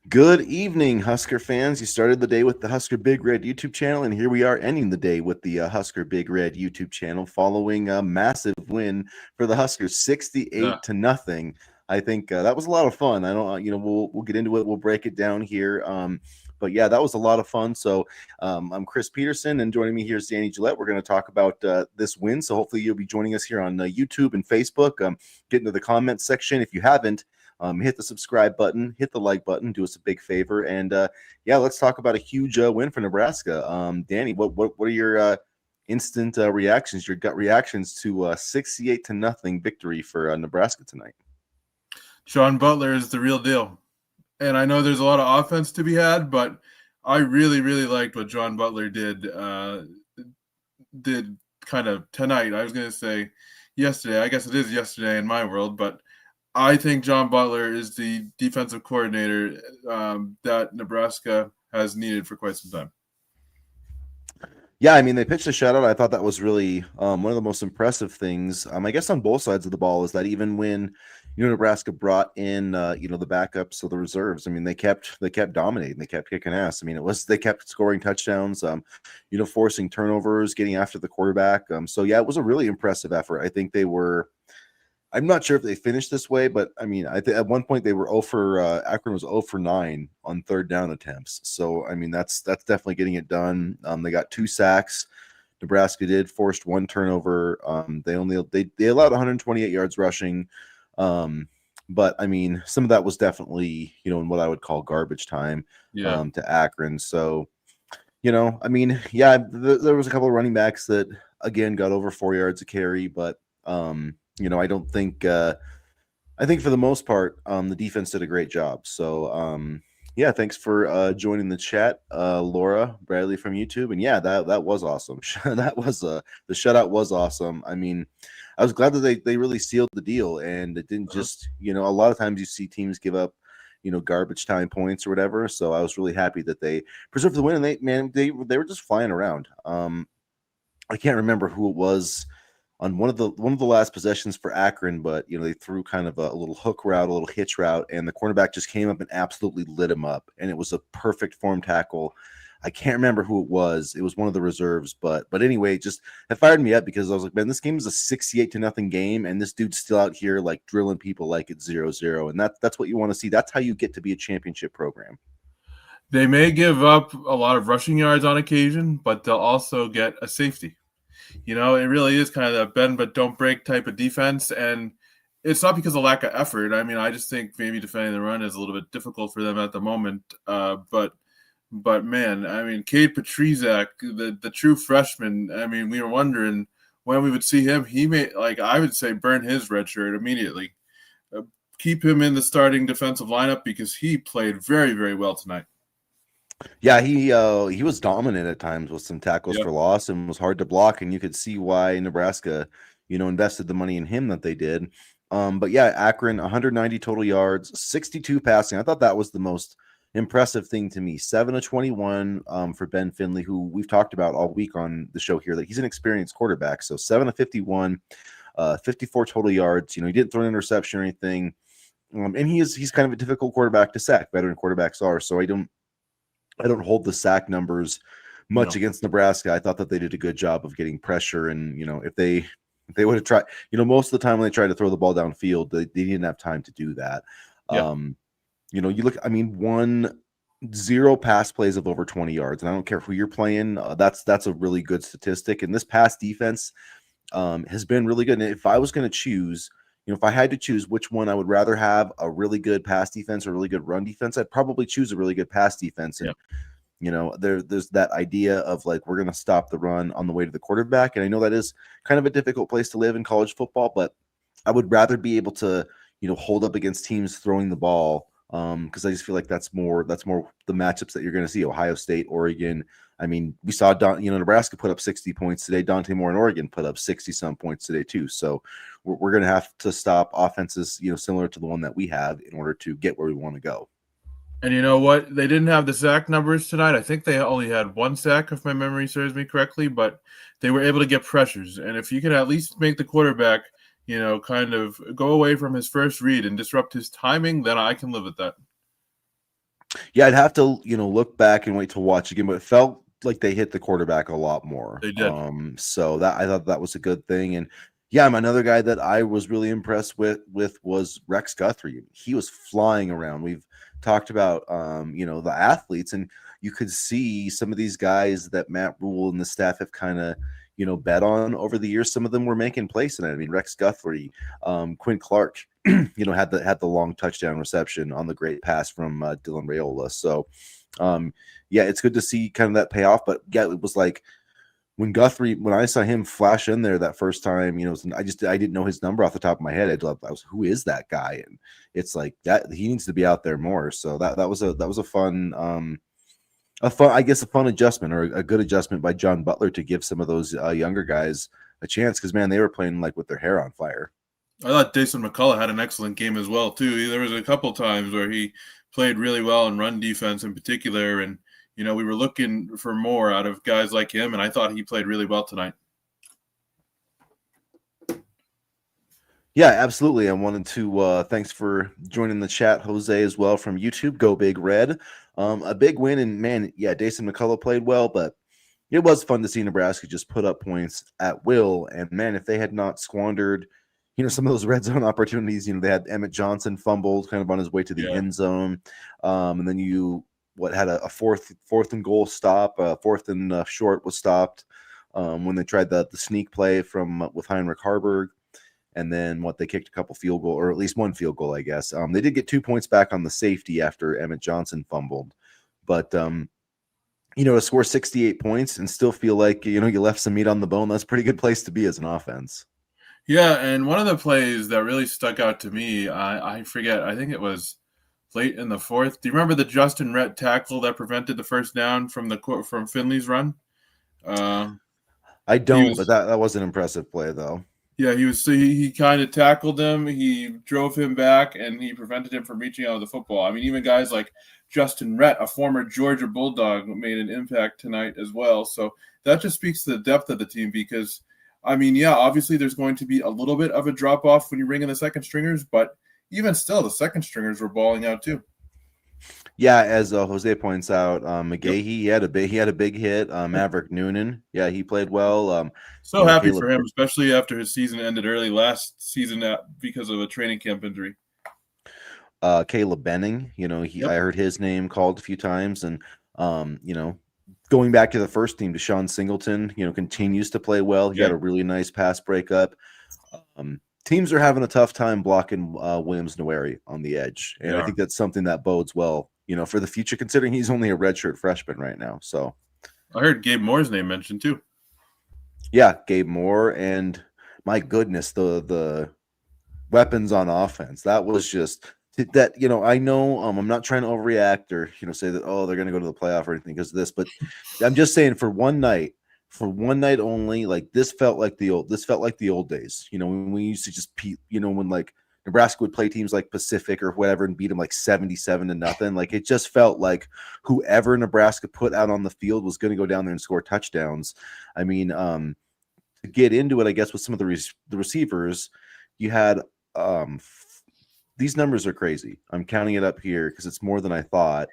Good evening, Husker fans. You started the day with the Husker Big Red YouTube channel, and here we are ending the day with the Husker Big Red YouTube channel following a massive win for the Huskers, Yeah. 68 to nothing. I think that was a lot of fun. I don't, we'll get into it. We'll break it down here. But yeah, that was a lot of fun. So I'm Chris Peterson, and joining me here is Danny Gillette. We're going to talk about this win. So hopefully you'll be joining us here on YouTube and Facebook. Get into the comments section if you haven't. Hit the subscribe button, hit the like button, do us a big favor, and yeah, let's talk about a huge win for Nebraska. Danny, what are your instant reactions, your gut reactions to 68 to nothing victory for Nebraska tonight? John Butler is the real deal. And I know there's a lot of offense to be had, but I really, really liked what John Butler did kind of tonight. I was going to say yesterday. I guess it is yesterday in my world, but I think John Butler is the defensive coordinator that Nebraska has needed for quite some time. Yeah, I mean, they pitched a shutout. I thought that was really one of the most impressive things. I guess on both sides of the ball is that even when Nebraska brought in the backups, so the reserves. I mean, they kept dominating. They kept kicking ass. I mean, they kept scoring touchdowns. Forcing turnovers, getting after the quarterback. So yeah, it was a really impressive effort. I think they were. I'm not sure if they finished this way, but I mean, I think at one point they were 0 for Akron was 0 for 9 on third down attempts. So I mean, that's definitely getting it done. They got 2 sacks. Nebraska did, forced 1 turnover. They allowed 128 yards rushing. But I mean, some of that was definitely in what I would call garbage time to Akron. So I mean, yeah, there was a couple of running backs that again got over 4 yards a carry, but I don't think I think for the most part, the defense did a great job. So yeah, thanks for joining the chat, Laura Bradley from YouTube. And yeah, that was awesome. That was the shutout was awesome. I mean, I was glad that they really sealed the deal, and it didn't just a lot of times you see teams give up garbage time points or whatever. So I was really happy that they preserved the win, and they were just flying around. I can't remember who it was on one of the last possessions for Akron, but they threw kind of a little hook route, a little hitch route, and the cornerback just came up and absolutely lit him up, and it was a perfect form tackle. I can't remember who it was. It was one of the reserves, but anyway, just it fired me up because I was like, man, this game is a 68 to nothing game, and this dude's still out here like drilling people like it's 0-0, and that's what you want to see. That's how you get to be a championship program. They may give up a lot of rushing yards on occasion, but they'll also get a safety. It really is kind of that bend but don't break type of defense, and it's not because of lack of effort. I mean, I just think maybe defending the run is a little bit difficult for them at the moment. But man, I mean, Cade Patrizak, the true freshman. I mean, we were wondering when we would see him. He may, I would say, burn his red shirt immediately. Keep him in the starting defensive lineup because he played very, very well tonight. Yeah, he was dominant at times with some tackles for loss and was hard to block, and you could see why Nebraska, invested the money in him that they did. But yeah, Akron 190 total yards, 62 passing. I thought that was the most impressive thing to me. 7 of 21 for Ben Finley, who we've talked about all week on the show here, that he's an experienced quarterback. So 7 of 51, 54 total yards. He didn't throw an interception or anything. And he's kind of a difficult quarterback to sack. Veteran quarterbacks are. So I don't hold the sack numbers much against Nebraska. I thought that they did a good job of getting pressure, and if they would have tried, most of the time when they tried to throw the ball downfield, they didn't have time to do that. You look, I mean, 0 pass plays of over 20 yards, and I don't care who you're playing. That's a really good statistic, and this pass defense has been really good. And if I was going to choose, if I had to choose which one I would rather have, a really good pass defense or a really good run defense, I'd probably choose a really good pass defense. And there's that idea of like, we're going to stop the run on the way to the quarterback, and I know that is kind of a difficult place to live in college football, but I would rather be able to hold up against teams throwing the ball, because I just feel like that's more the matchups that you're going to see. Ohio State, Oregon. I mean, we saw Nebraska put up 60 points today. Dante Moore and Oregon put up 60-some points today too. So we're going to have to stop offenses, similar to the one that we have, in order to get where we want to go. And you know what? They didn't have the sack numbers tonight. I think they only had 1 sack, if my memory serves me correctly, but they were able to get pressures. And if you can at least make the quarterback, kind of go away from his first read and disrupt his timing, then I can live with that. Yeah, I'd have to, look back and wait to watch again, but it felt like they hit the quarterback a lot more. They did. So that I thought that was a good thing. And yeah, another guy that I was really impressed with was Rex Guthrie. He was flying around. We've talked about the athletes, and you could see some of these guys that Matt Rule and the staff have kind of bet on over the years. Some of them were making plays tonight. I mean, Rex Guthrie, Quinn Clark, had the long touchdown reception on the great pass from Dylan Raiola. So, yeah, it's good to see kind of that payoff. But yeah, it was like when I saw him flash in there that first time, I didn't know his number off the top of my head. I was, who is that guy? And it's like that he needs to be out there more. So that was a fun. I guess a fun adjustment or a good adjustment by John Butler to give some of those younger guys a chance because man, they were playing like with their hair on fire. I thought Dason McCullough had an excellent game as well too. There was a couple times where he played really well in run defense in particular, and we were looking for more out of guys like him, and I thought he played really well tonight. Yeah, absolutely. I wanted to thanks for joining the chat, Jose, as well from YouTube. Go Big Red. A big win, and man, yeah, Dason McCullough played well, but it was fun to see Nebraska just put up points at will. And man, if they had not squandered, some of those red zone opportunities, they had Emmett Johnson fumbled kind of on his way to the end zone, and then had a fourth and goal stop, fourth and short was stopped when they tried the sneak play with Heinrich Harburg. And then they kicked a couple field goal, or at least one field goal, I guess. They did get 2 points back on the safety after Emmett Johnson fumbled. But, to score 68 points and still feel like, you left some meat on the bone, that's a pretty good place to be as an offense. Yeah, and one of the plays that really stuck out to me, I forget, I think it was late in the fourth. Do you remember the Justin Rhett tackle that prevented the first down from Finley's run? I don't, but that was an impressive play, though. Yeah, he kind of tackled him. He drove him back, and he prevented him from reaching out of the football. I mean, even guys like Justin Rhett, a former Georgia Bulldog, made an impact tonight as well. So that just speaks to the depth of the team because, I mean, yeah, obviously there's going to be a little bit of a drop-off when you bring in the second stringers, but even still, the second stringers were balling out too. Yeah, as Jose points out, McGahee, he had a big hit. Maverick Noonan, yeah, he played well. So happy for him, especially after his season ended early last season because of a training camp injury. Caleb Benning, I heard his name called a few times, and going back to the first team, Deshaun Singleton, continues to play well. He had a really nice pass breakup. Teams are having a tough time blocking Williams Nwaneri on the edge, and I think that's something that bodes well, for the future, considering he's only a redshirt freshman right now. So, I heard Gabe Moore's name mentioned too. Yeah, Gabe Moore, and my goodness, the weapons on offense. That was just that. I know I'm not trying to overreact or say that they're going to go to the playoff or anything because of this, but I'm just saying for one night only, like this felt like the old days. When we used to just when like Nebraska would play teams like Pacific or whatever and beat them like 77-0. Like it just felt like whoever Nebraska put out on the field was going to go down there and score touchdowns. I mean, to get into it, I guess with some of the receivers, you had these numbers are crazy. I'm counting it up here because it's more than I thought.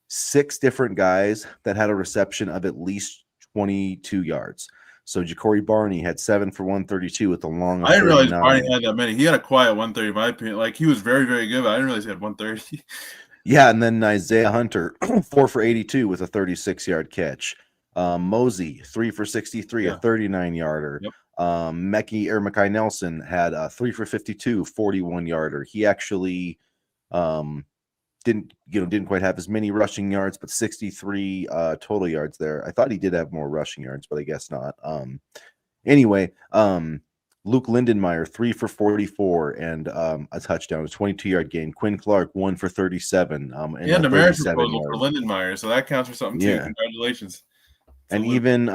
6 different guys that had a reception of at least 22 yards. So Ja'Cory Barney had 7 for 132 with a long. I didn't realize Barney had that many. He had a quiet 130, in my opinion. Like he was very, very good, but I didn't realize he had 130. Yeah, and then Isaiah Hunter 4 for 82 with a 36-yard catch. Mosey 3 for 63, a 39-yarder. Yep. Mekhi Nelson had 3 for 52, 41-yarder. He actually didn't quite have as many rushing yards, but 63 total yards there. I thought he did have more rushing yards, but I guess not. Anyway, Luke Lindenmeyer 3 for 44 and a touchdown, a 22-yard gain. Quinn Clark 1 for 37. And the marriage proposal for Lindenmeyer, so that counts for something too. Congratulations. And even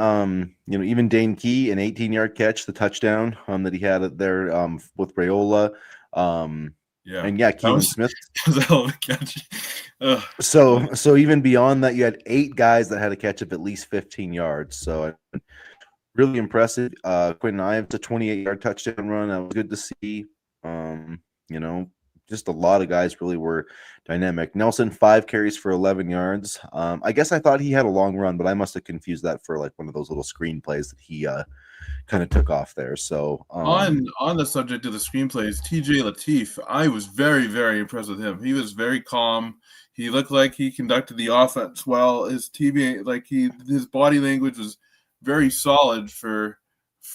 even Dane Key, an 18-yard catch, the touchdown that he had there with Raiola. And Keelan Smith. That was a hell of a catch. So even beyond that, you had 8 guys that had a catch of at least 15 yards. So really impressive. Quentin Ives, a 28-yard touchdown run. That was good to see. just a lot of guys really were dynamic. Nelson, 5 carries for 11 yards. I guess I thought he had a long run, but I must have confused that for like one of those little screen plays that he kind of took off there. So On the subject of the screenplays, TJ Latif, I was very, very impressed with him. He was very calm. He looked like he conducted the offense well. His his body language was very solid for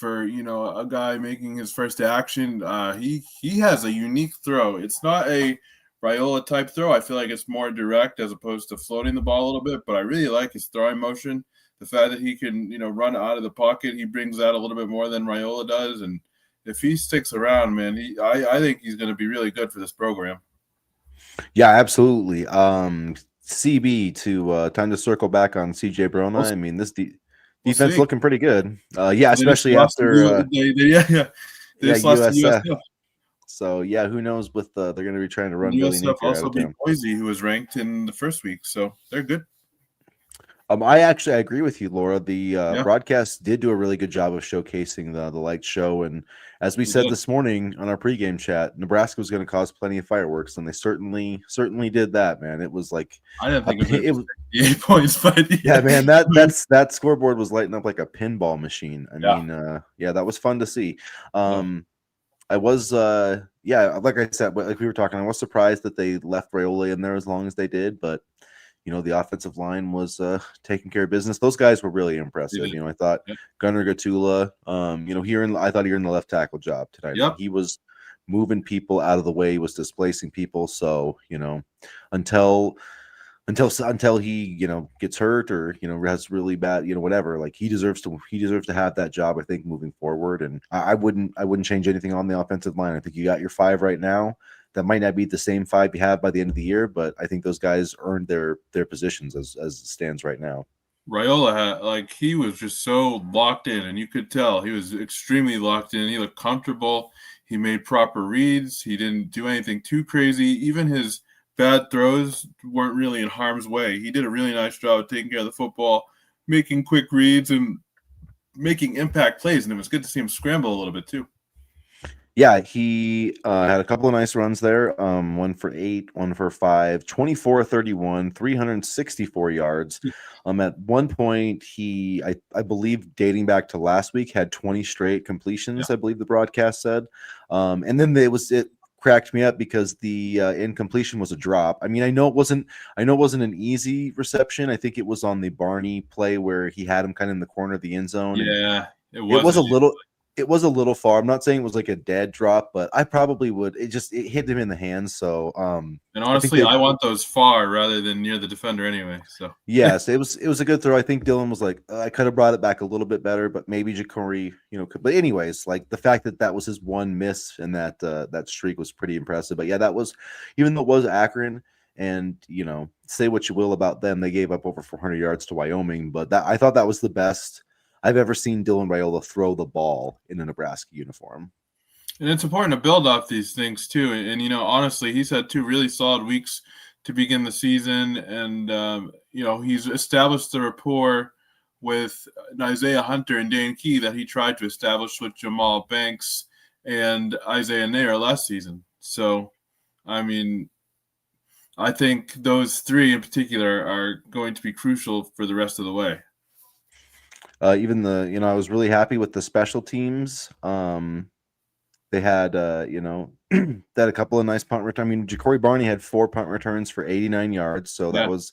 a guy making his first action. He has a unique throw. It's not a Raiola type throw. I feel like it's more direct as opposed to floating the ball a little bit, but I really like his throwing motion. The fact that he can, run out of the pocket, he brings that a little bit more than Raiola does. And if he sticks around, man, I think he's going to be really good for this program. Yeah, absolutely. CB to time to circle back on CJ Brona. I mean, this defense looking pretty good. Yeah, especially after they just lost to USF. USF. So yeah, who knows? With they're going to be trying to run USF Billy Napier also out of beat town. Boise, who was ranked in the first week, so they're good. I agree with you, Laura. The broadcast did do a really good job of showcasing the light show, and as we said this morning on our pregame chat, Nebraska was going to cause plenty of fireworks, and they certainly did that. Man, it was like I didn't think it was 8 points, but yeah, man, that scoreboard was lighting up like a pinball machine. I mean, that was fun to see. I was like I said, like we were talking, I was surprised that they left Raiola in there as long as they did, but the offensive line was taking care of business. Those guys were really impressive. I thought Gunnar Gatula, I thought he earned the left tackle job tonight. Yep. He was moving people out of the way, he was displacing people. So, until he, gets hurt or, has really bad, whatever, like he deserves to have that job, I think, moving forward. And I wouldn't change anything on the offensive line. I think you got your 5 right now. That might not be the same 5 you have by the end of the year, but I think those guys earned their positions as it stands right now. Raiola he was just so locked in, and you could tell he was extremely locked in. He looked comfortable. He made proper reads. He didn't do anything too crazy. Even his bad throws weren't really in harm's way. He did a really nice job of taking care of the football, making quick reads, and making impact plays. And it was good to see him scramble a little bit too. Yeah, he had a couple of nice runs there. 1 for 8, 1 for 5, 24-31, 364 yards. At one point, I believe, dating back to last week, had 20 straight completions. I believe the broadcast said. And then it cracked me up because the incompletion was a drop. I mean, I know it wasn't an easy reception. I think it was on the Barney play where he had him kind of in the corner of the end zone. Yeah, it was a little far. I'm not saying it was like a dead drop, but I probably would. It hit him in the hands. So, and honestly, I want those far rather than near the defender anyway. So yes, it was a good throw. I think Dylan was like, I could have brought it back a little bit better, but maybe Ja'Cory, could. But anyways, like the fact that was his one miss and that streak was pretty impressive. But yeah, that was, even though it was Akron, and say what you will about them, they gave up over 400 yards to Wyoming, but I thought that was the best I've ever seen Dylan Raiola throw the ball in a Nebraska uniform. And it's important to build off these things too. And honestly, he's had 2 really solid weeks to begin the season. And, he's established the rapport with Isaiah Hunter and Dan Key that he tried to establish with Jamal Banks and Isaiah Nair last season. So, I mean, I think those 3 in particular are going to be crucial for the rest of the way. Even I was really happy with the special teams. They had, they had a couple of nice punt returns. I mean, Ja'Cory Barney had 4 punt returns for 89 yards, so that was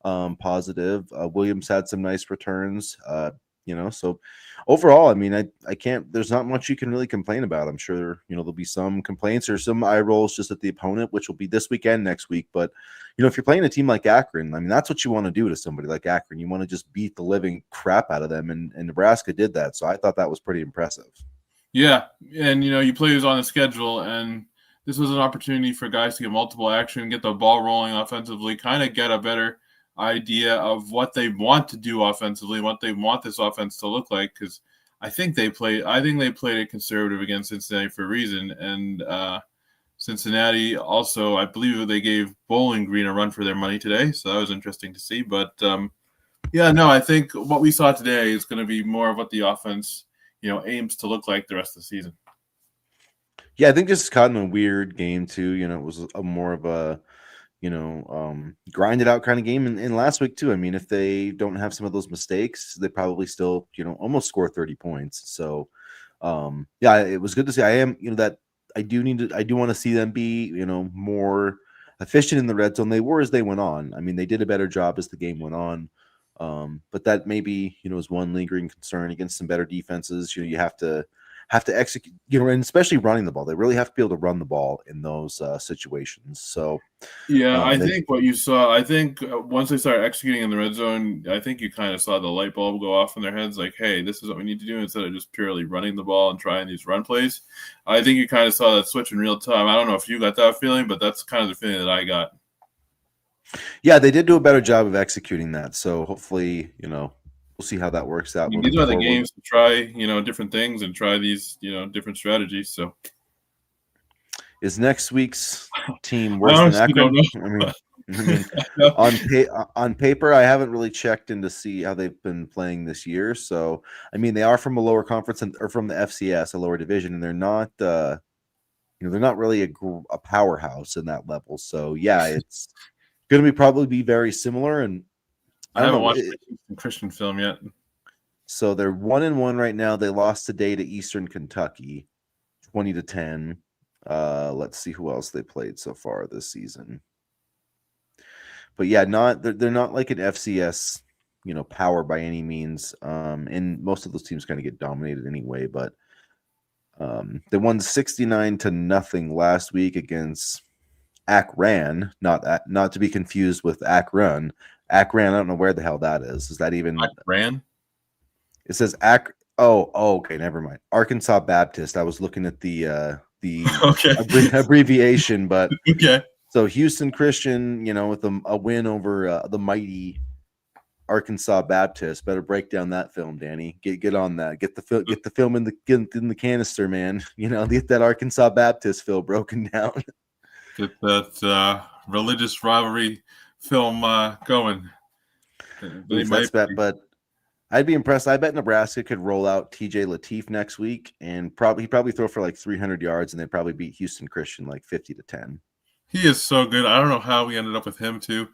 positive. Williams had some nice returns. So overall, I mean, I can't. There's not much you can really complain about. I'm sure there'll be some complaints or some eye rolls just at the opponent, which will be this weekend, next week. But if you're playing a team like Akron, I mean, that's what you want to do to somebody like Akron. You want to just beat the living crap out of them, and Nebraska did that. So I thought that was pretty impressive. Yeah, and you play who's on the schedule, and this was an opportunity for guys to get multiple action, get the ball rolling offensively, kind of get a better idea of what they want to do offensively, what they want this offense to look like. Because I think they played it conservative against Cincinnati for a reason, and Cincinnati also, I believe, they gave Bowling Green a run for their money today, so that was interesting to see. But I think what we saw today is going to be more of what the offense aims to look like the rest of the season. Yeah, I think this is kind of a weird game too. It was a more of a grinded out kind of game. And last week too. I mean, if they don't have some of those mistakes, they probably still almost score 30 points. So yeah, it was good to see. I am that I do want to see them be more efficient in the red zone. They were as they went on. I mean, they did a better job as the game went on. But that maybe is one lingering concern against some better defenses. You have to execute, and especially running the ball. They really have to be able to run the ball in those situations. So yeah, I think what you saw, I think once they started executing in the red zone, I think you kind of saw the light bulb go off in their heads, like, hey, this is what we need to do instead of just purely running the ball and trying these run plays. I think you kind of saw that switch in real time. I don't know if you got that feeling, but that's kind of the feeling that I got. Yeah, they did do a better job of executing that. So hopefully, we'll see how that works out. These are the games to try, different things and try these, different strategies. So is next week's team worse than Akron? I mean, on paper, I haven't really checked in to see how they've been playing this year. So, I mean, they are from a lower conference or from the FCS, a lower division, and they're not, they're not really a powerhouse in that level. So, yeah, it's going to probably be very similar. And I haven't watched the Christian film yet. So they're 1-1 right now. They lost today to Eastern Kentucky, 20-10. Let's see who else they played so far this season. But yeah, they're not like an FCS, power by any means. And most of those teams kind of get dominated anyway. But they won 69-0 last week against Akron, not to be confused with Akron. Akron, I don't know where the hell that is. Is that even Akron? It says Oh, okay, never mind. Arkansas Baptist. I was looking at the okay. Abbreviation, but okay. So Houston Christian, with a win over the mighty Arkansas Baptist. Better break down that film, Danny. Get on that. Get the film in the canister, man. Get that Arkansas Baptist film broken down. Get that religious rivalry film going. That's bad, but I'd be impressed. I bet Nebraska could roll out TJ Lateef next week, and he'd probably throw for like 300 yards, and they'd probably beat Houston Christian like 50-10. He is so good. I don't know how we ended up with him too.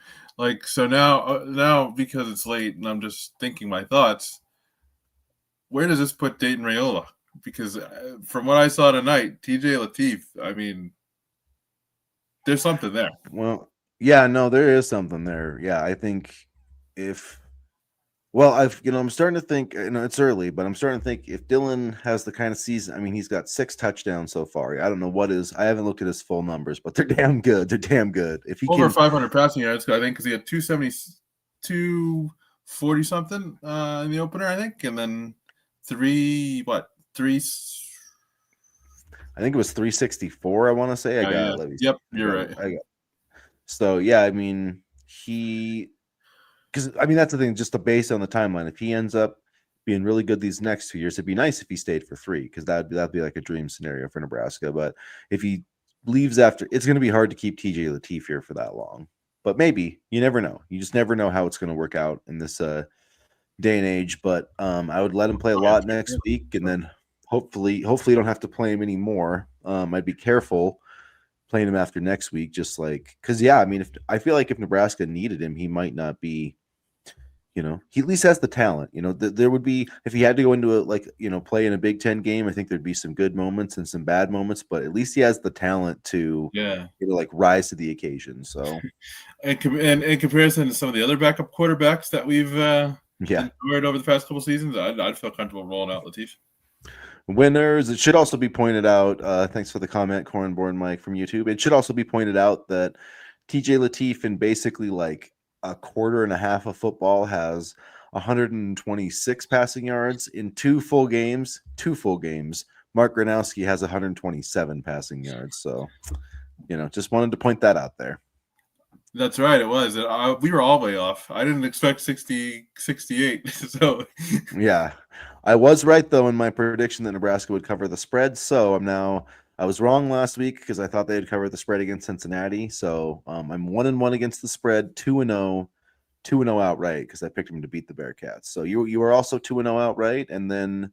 So now because it's late and I'm just thinking my thoughts. Where does this put Dayton Raiola? Because from what I saw tonight, TJ Lateef, I mean, there's something there. Well, yeah, no, there is something there. Yeah, I think I'm starting to think, it's early, but I'm starting to think if Dylan has the kind of season, I mean, he's got 6 touchdowns so far. I don't know I haven't looked at his full numbers, but they're damn good. They're damn good. If he over 500 passing yards, I think, because he had 240 something in the opener, I think, and then three. I think it was 364. I want to say. Yep, you're right. So yeah, I mean, because that's the thing, just the base on the timeline. If he ends up being really good these next 2 years, it'd be nice if he stayed for 3, because that'd be like a dream scenario for Nebraska. But if he leaves after, it's going to be hard to keep TJ Lateef here for that long. But maybe, you never know. You just never know how it's going to work out in this day and age. But I would let him play a lot next week, and then hopefully you don't have to play him anymore. I'd be careful playing him after next week, just because I feel like if Nebraska needed him, he might not be. He at least has the talent. There would be, if he had to go into play in a Big Ten game, I think there'd be some good moments and some bad moments, but at least he has the talent to, rise to the occasion. So, and in comparison to some of the other backup quarterbacks that we've enjoyed over the past couple seasons, I'd feel comfortable rolling out Lateef. Winners. It should also be pointed out. Thanks for the comment, Cornborn Mike from YouTube. It should also be pointed out that TJ Lateef in basically a quarter and a half of football has 126 passing yards in 2 full games. Mark Gronowski has 127 passing yards. So, just wanted to point that out there. That's right. It was. We were all way off. I didn't expect 68. So, yeah, I was right though in my prediction that Nebraska would cover the spread. So I was wrong last week because I thought they'd cover the spread against Cincinnati. So I'm 1-1 against the spread, 2-0 outright because I picked them to beat the Bearcats. So you were also 2-0 outright, and then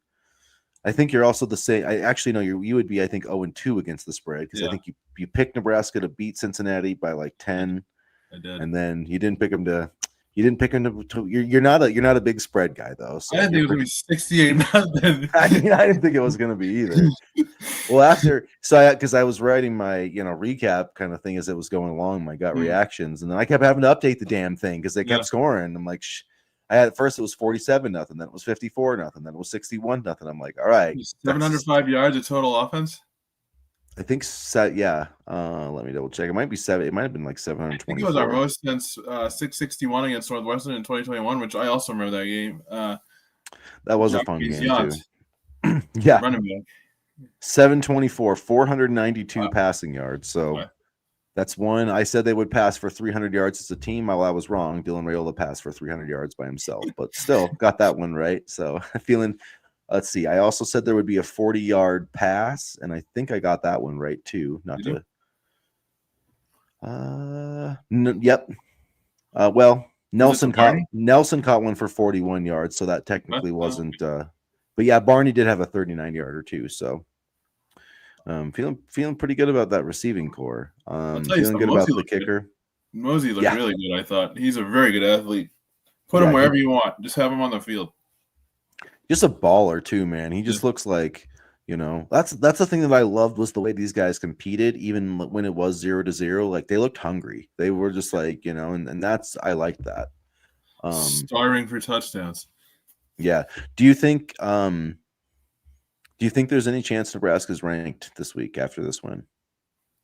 I think you're also the same. I actually know you would be, I think, 0-2 against the spread because I think you picked Nebraska to beat Cincinnati by like 10, I did. and then you didn't pick them to. You didn't pick them to. You're not a big spread guy though. So I didn't think it was gonna be 68 nothing. I didn't think it was gonna be either. Well, because I was writing my recap kind of thing as it was going along, my gut reactions, and then I kept having to update the damn thing because they kept scoring. I'm like, I had at first it was 47 nothing, then it was 54 nothing, then it was 61 nothing. I'm like, all right, 705 yards of total offense. I think yeah. Let me double check. It might be 7. It might have been like 724. I think it was our most since 661 against Northwestern in 2021, which I also remember that game. That was a fun game too. Yeah. 724, 492 passing yards. So that's one. I said they would pass for 300 yards as a team. Well, I was wrong. Dylan Raiola passed for 300 yards by himself, but still got that one right. So feeling. Let's see. I also said there would be a 40-yard pass, and I think I got that one right too. Yep. Well, Nelson caught one for 41 yards, so that technically wasn't. But yeah, Barney did have a 39-yarder too. So, feeling pretty good about that receiving core. Feeling good about the kicker. Mosey looked really good. I thought he's a very good athlete. Put him wherever you want. Just have him on the field. Just a baller too, man. He just looks like, that's the thing that I loved was the way these guys competed, even when it was 0-0. Like they looked hungry. They were just like, and that's I liked that. Starving for touchdowns. Yeah. Do you think there's any chance Nebraska's ranked this week after this win?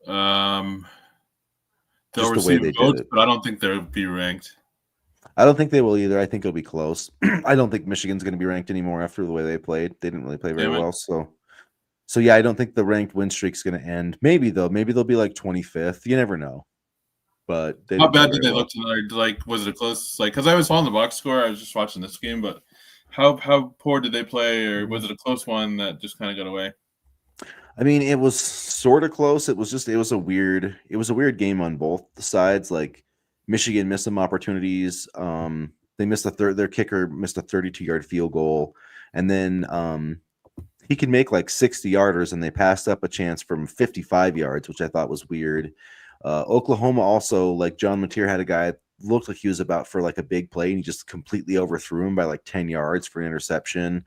They'll receive votes, but I don't think they'll be ranked. I don't think they will either. I think it'll be close. I don't think Michigan's going to be ranked anymore after the way they played. They didn't really play very well. So yeah, I don't think the ranked win streak's going to end. Maybe though. Maybe they'll be like 25th. You never know. But how bad did they look tonight? Like, was it a close? Like, because I was following the box score. I was just watching this game, but how poor did they play, or was it a close one that just kind of got away? I mean, it was sort of close. It was a weird game on both sides. Like Michigan missed some opportunities. They missed their kicker missed a 32-yard field goal, and then he could make like 60-yarders, and they passed up a chance from 55 yards, which I thought was weird. Oklahoma also, like John Mateer had a guy looked like he was about for like a big play, and he just completely overthrew him by like 10 yards for an interception.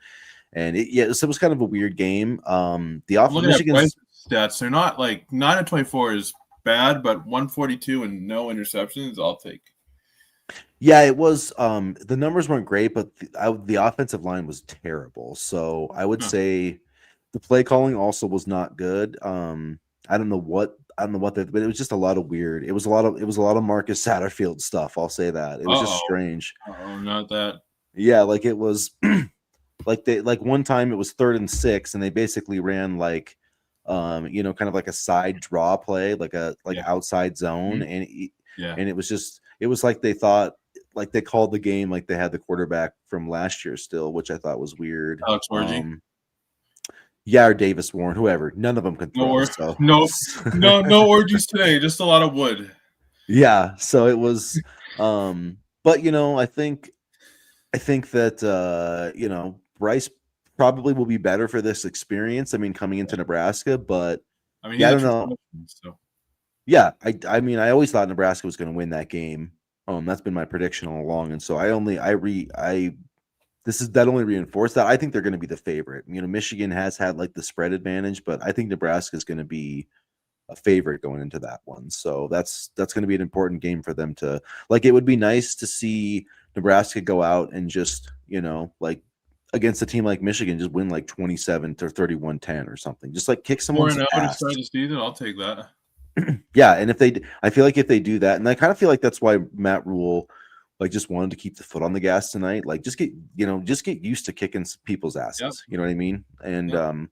And it was kind of a weird game. The Michigan's stats, they're not like 9 of 24 is bad, but 142 and no interceptions, I'll take. Yeah, it was. The numbers weren't great, but the offensive line was terrible. So I would say the play calling also was not good. I don't know what but it was just a lot of weird. It was a lot of Marcus Satterfield stuff. I'll say that it was just strange. Oh, not that. Yeah, like it was. Like one time it was 3rd and 6, and they basically ran like, kind of like a side draw play, like outside zone, mm-hmm. and it was like they thought, like they called the game like they had the quarterback from last year still, which I thought was weird. Alex Orji. Yeah, or Davis Warren, whoever. None of them can throw. No orgies today. Just a lot of wood. Yeah, so it was, but I think that Bryce probably will be better for this experience. I mean, coming into Nebraska, but I don't know. So. Yeah, I mean, I always thought Nebraska was going to win that game. That's been my prediction all along, and so that only reinforced that. I think they're going to be the favorite. Michigan has had like the spread advantage, but I think Nebraska is going to be a favorite going into that one. So that's going to be an important game for them to like. It would be nice to see Nebraska go out and just like against a team like Michigan, just win like 27 to 31-10 or something. Just like kick someone's ass. To start the season, I'll take that. Yeah, and I feel like if they do that, and I kind of feel like that's why Matt Rule like just wanted to keep the foot on the gas tonight. Like just get used to kicking people's asses. Yep. You know what I mean? And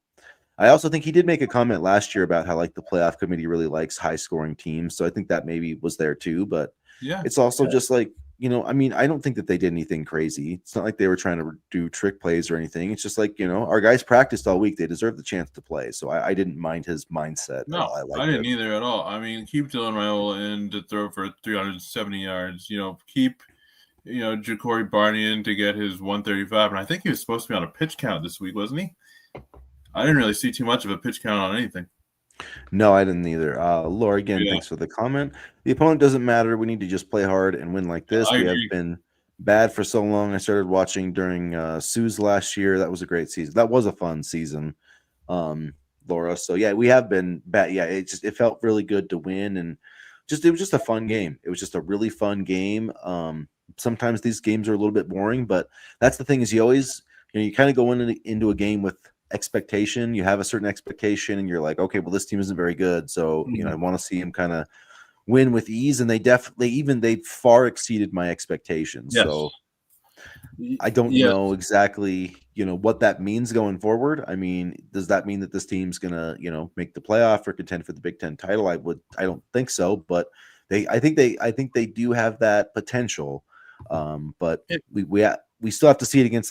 I also think he did make a comment last year about how like the playoff committee really likes high scoring teams. So I think that maybe was there too. But it's also just like, I mean, I don't think that they did anything crazy. It's not like they were trying to do trick plays or anything. It's just like, our guys practiced all week. They deserve the chance to play. So I didn't mind his mindset. No, I didn't either at all. I mean, keep Dylan Raiola in to throw for 370 yards. Keep, Ja'Cory Barney in to get his 135. And I think he was supposed to be on a pitch count this week, wasn't he? I didn't really see too much of a pitch count on anything. No, I didn't either. Laura, again, Yeah, thanks for the comment. The opponent doesn't matter. We need to just play hard and win like this. I We have agree. been bad for so long. I started watching during Sue's last year. That was a great season. That was a fun season, Laura. So yeah, we have been bad. Yeah, it felt really good to win, and it was just a fun game. It was just a really fun game. Sometimes these games are a little bit boring, but that's the thing is you kind of go into a game with expectation. You have a certain expectation, and you're like, okay, well, this team isn't very good, so I want to see him kind of win with ease, and they far exceeded my expectations. Yes. So I don't Yes. know exactly, what that means going forward. I mean, does that mean that this team's gonna, make the playoff or contend for the Big Ten title? I don't think so, but I think they do have that potential. But It, we still have to see it against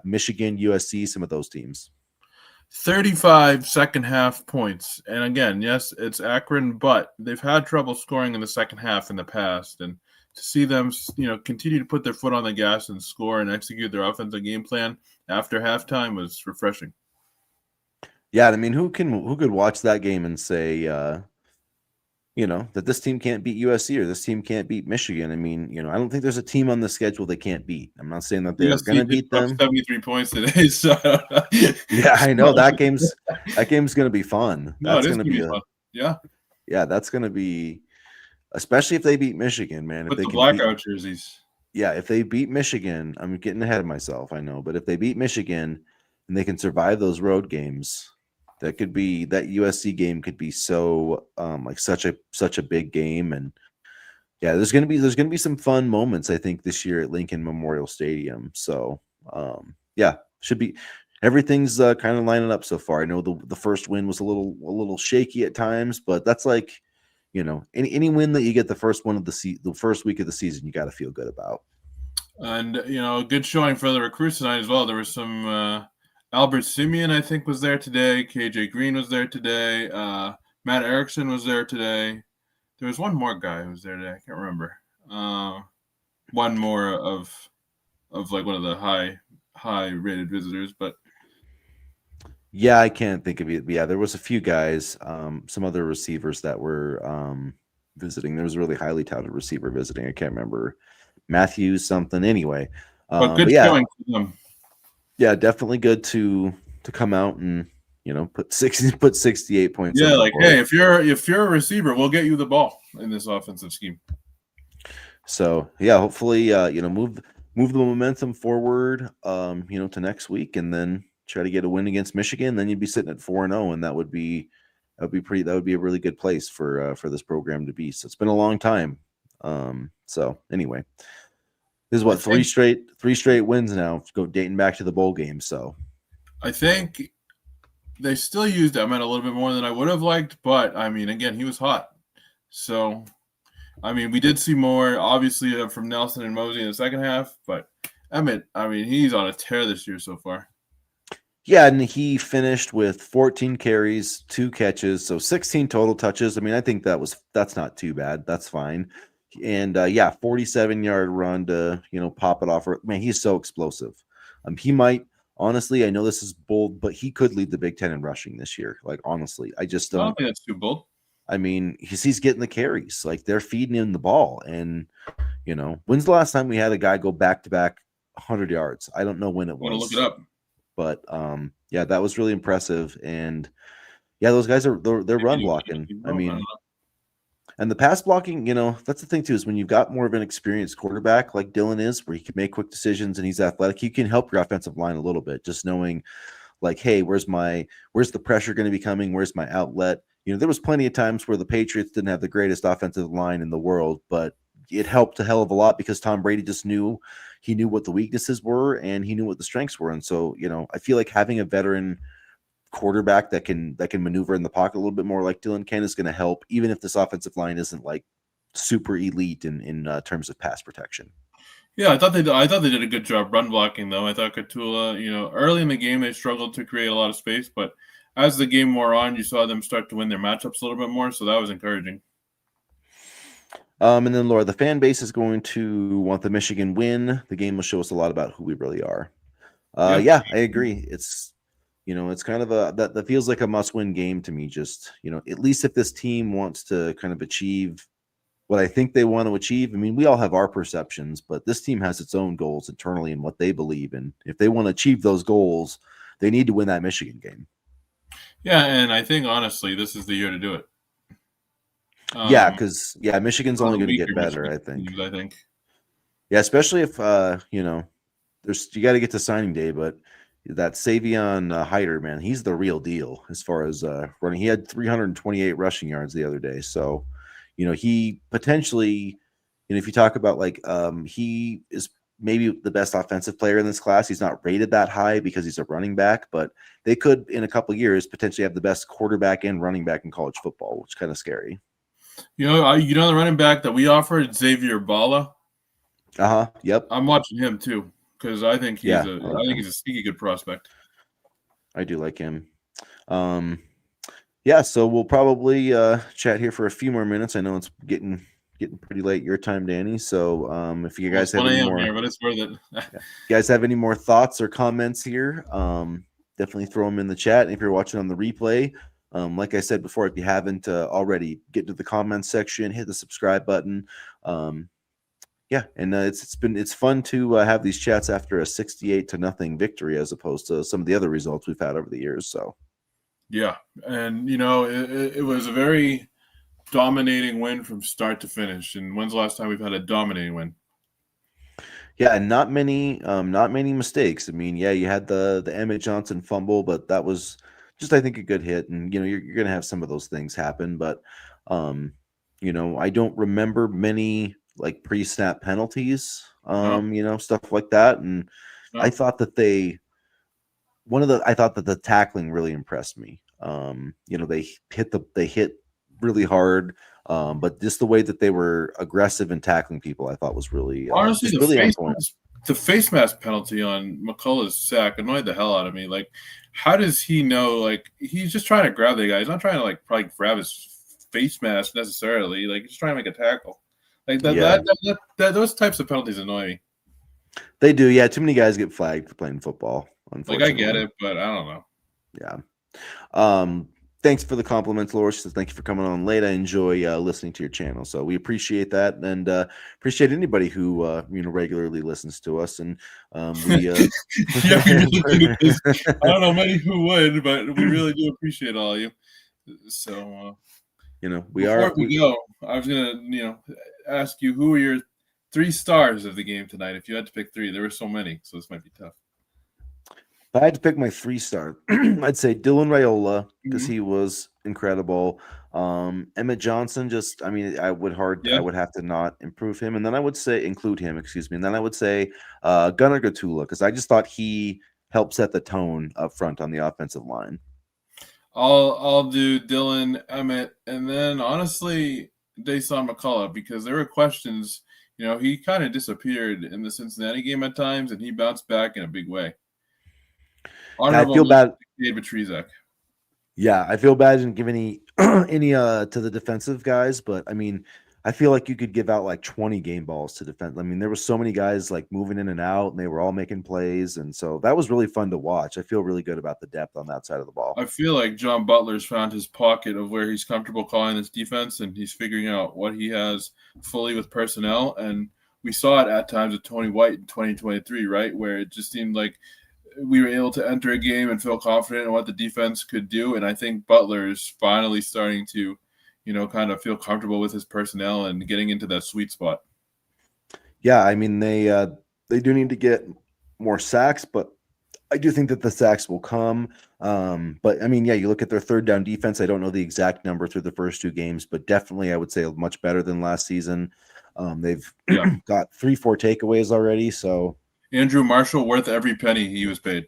Michigan, USC, some of those teams. 35 second half points. And again, yes, it's Akron, but they've had trouble scoring in the second half in the past. And to see them, continue to put their foot on the gas and score and execute their offensive game plan after halftime was refreshing. Yeah, I mean, who could watch that game and say, that this team can't beat USC or this team can't beat Michigan? I mean, I don't think there's a team on the schedule they can't beat. I'm not saying that they're going USC to just beat dropped them. 73 points today. So Yeah, I know that game's going to be fun. No, it That's is going to going to be be fun. Yeah. yeah, that's going to be, especially if they beat Michigan, man. If With they the can beat, blackout jerseys. yeah, if they beat Michigan, I'm getting ahead of myself, I know, but if they beat Michigan and they can survive those road games, that USC game could be so like such a big game. And yeah, there's gonna be some fun moments, I think, this year at Lincoln Memorial Stadium. So yeah, should be everything's kind of lining up so far. I know the first win was a little shaky at times, but that's like, any win that you get the first one of the first week of the season, you got to feel good about. And, a good showing for the recruits tonight as well. There was some Albert Simeon, I think, was there today. KJ Green was there today. Matt Erickson was there today. There was one more guy who was there today. I can't remember. One more of like one of the high rated visitors, but Yeah, I can't think of it. But yeah, there was a few guys, some other receivers that were visiting. There was a really highly touted receiver visiting. I can't remember Matthews something. Anyway, good but yeah, showing for them. yeah, definitely good to come out and put 68 points on Yeah, the like, board. hey, if you're a receiver, we'll get you the ball in this offensive scheme. So yeah, hopefully move the momentum forward to next week, and then try to get a win against Michigan. Then you'd be sitting at 4-0, and that would be a really good place for this program to be. So it's been a long time. So anyway, this is what three straight wins now, go dating back to the bowl game. So I think they still used Emmett a little bit more than I would have liked, but I mean, again, he was hot. So, I mean, we did see more, obviously, from Nelson and Mosey in the second half, but Emmett, I mean, he's on a tear this year so far. yeah, and he finished with 14 carries, 2 catches, so 16 total touches. I mean, I think that's not too bad. That's fine. And 47-yard run to pop it off. Man, he's so explosive. He might honestly. I know this is bold, but he could lead the Big Ten in rushing this year. Like honestly, I just I don't. don't think that's too bold. I mean, he's getting the carries. Like they're feeding him the ball, and when's the last time we had a guy go back to back 100 yards? I don't know when it I'm going to look was. it up. But yeah, that was really impressive. And yeah, those guys they're run blocking. I mean, and the pass blocking, that's the thing too, is when you've got more of an experienced quarterback like Dylan is, where he can make quick decisions and he's athletic, he can help your offensive line a little bit, just knowing like, hey, where's the pressure going to be coming? Where's my outlet? There was plenty of times where the Patriots didn't have the greatest offensive line in the world, but it helped a hell of a lot because Tom Brady just knew what the weaknesses were and he knew what the strengths were. And so, I feel like having a veteran quarterback that can maneuver in the pocket a little bit more like Dylan can is going to help, even if this offensive line isn't like super elite in terms of pass protection. Yeah, I thought they did a good job run blocking, though. I thought Katula, early in the game they struggled to create a lot of space, but as the game wore on, you saw them start to win their matchups a little bit more, so that was encouraging. And then Laura, the fan base is going to want the Michigan win. The game will show us a lot about who we really are. Yeah, I agree. It's It's kind of that feels like a must-win game to me. Just at least if this team wants to kind of achieve what I think they want to achieve. I mean, we all have our perceptions, but this team has its own goals internally and what they believe in. If they want to achieve those goals, they need to win that Michigan game. Yeah, and I think honestly, this is the year to do it. Because Michigan's only going to get better. I think. Yeah, especially if you got to get to signing day, but that Savion Hyder, man, he's the real deal as far as running. He had 328 rushing yards the other day, so he potentially, if you talk about he is maybe the best offensive player in this class. He's not rated that high because he's a running back, but they could in a couple of years potentially have the best quarterback and running back in college football, which is kind of scary. The running back that we offered, Xavier Balla. Yep. I'm watching him too because I think he's he's a sneaky good prospect. I do like him. Yeah, so we'll probably chat here for a few more minutes. I know it's getting pretty late your time, Danny. So if you guys have any more, here, but it's worth it. You guys have any more thoughts or comments here, definitely throw them in the chat. And if you're watching on the replay, like I said before, if you haven't already, get to the comments section, hit the subscribe button. Yeah, and it's fun to have these chats after a 68-0 victory as opposed to some of the other results we've had over the years. So. Yeah, and it was a very dominating win from start to finish. And when's the last time we've had a dominating win? Yeah, and not many mistakes. I mean, yeah, you had the Emmett Johnson fumble, but that was just, I think, a good hit. And you're gonna have some of those things happen, but I don't remember many like pre-snap penalties, stuff like that. And I thought that the tackling really impressed me. They hit really hard, but just the way that they were aggressive and tackling people, I thought was really honestly the face mask penalty on McCullough's sack annoyed the hell out of me. Like, how does he know? Like, he's just trying to grab the guy. He's not trying to probably grab his face mask necessarily. Like, he's trying to make a tackle. Like that those types of penalties annoy me. They do, yeah. Too many guys get flagged for playing football. Unfortunately, I get it, but I don't know. Yeah. Thanks for the compliments, Laura. She says thank you for coming on late. I enjoy listening to your channel, so we appreciate that, and appreciate anybody who regularly listens to us. And we I don't know many who would, but we really do appreciate all of you. So before we go, I was gonna ask you who are your 3 stars of the game tonight. If you had to pick 3, there were so many, so this might be tough. If I had to pick my 3-star, I'd say Dylan Raiola because he was incredible. Emmett Johnson, I would have to not improve him, and then I would say include him. Excuse me, and then I would say Gunnar Gatula because I just thought he helped set the tone up front on the offensive line. I'll do Dylan, Emmett, and then honestly, Dason McCullough because there were questions. He kind of disappeared in the Cincinnati game at times, and he bounced back in a big way. I feel bad. David Trezak. Yeah, I feel bad I didn't give any to the defensive guys, but I mean, I feel like you could give out like 20 game balls to defense. I mean, there were so many guys like moving in and out, and they were all making plays, and so that was really fun to watch. I feel really good about the depth on that side of the ball. I feel like John Butler's found his pocket of where he's comfortable calling his defense, and he's figuring out what he has fully with personnel. And we saw it at times with Tony White in 2023, right, where it just seemed like we were able to enter a game and feel confident in what the defense could do. And I think Butler is finally starting to, kind of feel comfortable with his personnel and getting into that sweet spot. Yeah, I mean, they do need to get more sacks, but I do think that the sacks will come. But I mean, yeah, you look at their third down defense. I don't know the exact number through the first 2 games, but definitely I would say much better than last season. They've got 3-4 takeaways already. So Andrew Marshall worth every penny he was paid.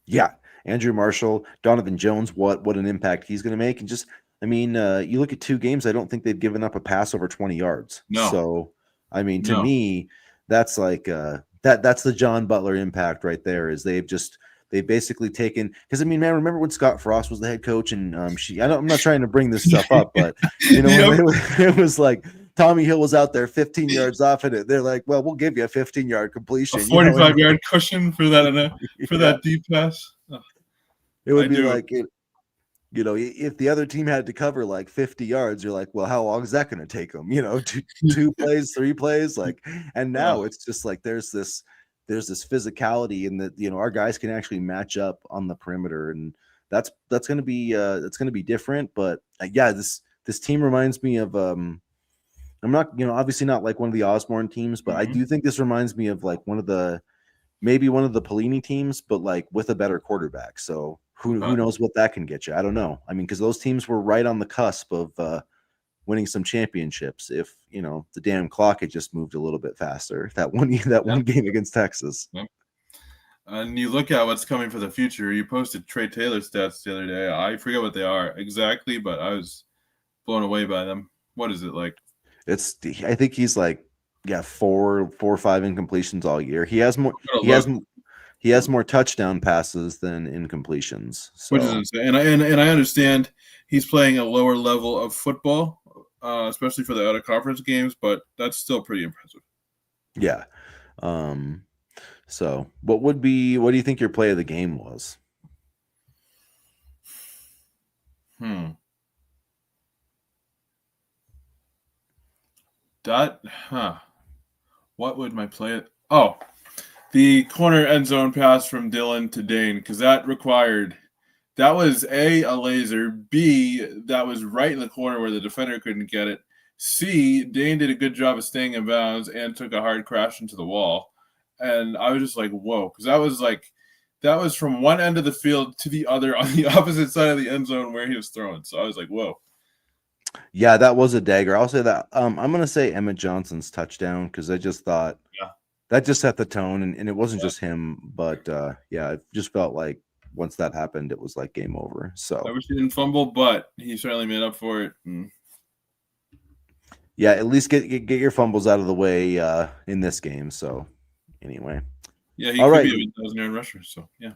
Yeah, Andrew Marshall, Donovan Jones, what an impact he's going to make. And just, I mean, you look at 2 games, I don't think they've given up a pass over 20 yards. No. So, I mean, to me, that's like that's the John Butler impact right there. Is they've basically taken, because I mean, man, remember when Scott Frost was the head coach and I'm not trying to bring this stuff up, but it was like Tommy Hill was out there 15 yards off in it. They're like, well, we'll give you a 15-yard completion. A 45-yard cushion for that deep pass. Oh. It would I be do. like if the other team had to cover like 50 yards, you're like, well, how long is that going to take them? Two plays, 3 plays, like, and now Oh, it's just like there's this physicality in that our guys can actually match up on the perimeter, and that's going to be different. But yeah, this team reminds me of I'm not obviously not like one of the Osborne teams, but I mhm. do think this reminds me of like maybe one of the Pelini teams, but like with a better quarterback. So who knows what that can get you? I don't know. I mean, because those teams were right on the cusp of winning some championships. If the damn clock had just moved a little bit faster, that one game against Texas. Yep. And you look at what's coming for the future. You posted Trey Taylor stats the other day. I forget what they are exactly, but I was blown away by them. What is it like? I think he's like 4 or 5 incompletions all year. He has more. Gotta He look, has he has more touchdown passes than incompletions. which is So insane. And I understand he's playing a lower level of football, especially for the out of conference games, but that's still pretty impressive. yeah. So what do you think your play of the game was? What would my play? Oh, the corner end zone pass from Dylan to Dane, because that was a laser. B, that was right in the corner where the defender couldn't get it. C, Dane did a good job of staying in bounds and took a hard crash into the wall. And I was just like, whoa, because that was from one end of the field to the other on the opposite side of the end zone where he was throwing. So I was like, whoa. Yeah, that was a dagger. I'll say that. I'm going to say Emmett Johnson's touchdown because I just thought that just set the tone, and it wasn't just him, but yeah, it just felt like once that happened, it was like game over. So I wish he didn't fumble, but he certainly made up for it. yeah, at least get your fumbles out of the way in this game. So anyway, Yeah, he all could right. be a 1,000-yard rusher. So yeah.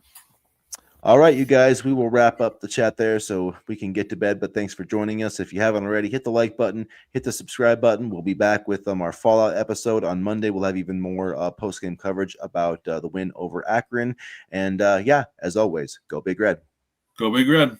All right, you guys, we will wrap up the chat there so we can get to bed. But thanks for joining us. If you haven't already, hit the like button, hit the subscribe button. We'll be back with our Fallout episode on Monday. We'll have even more post-game coverage about the win over Akron. And yeah, as always, go Big Red. Go Big Red.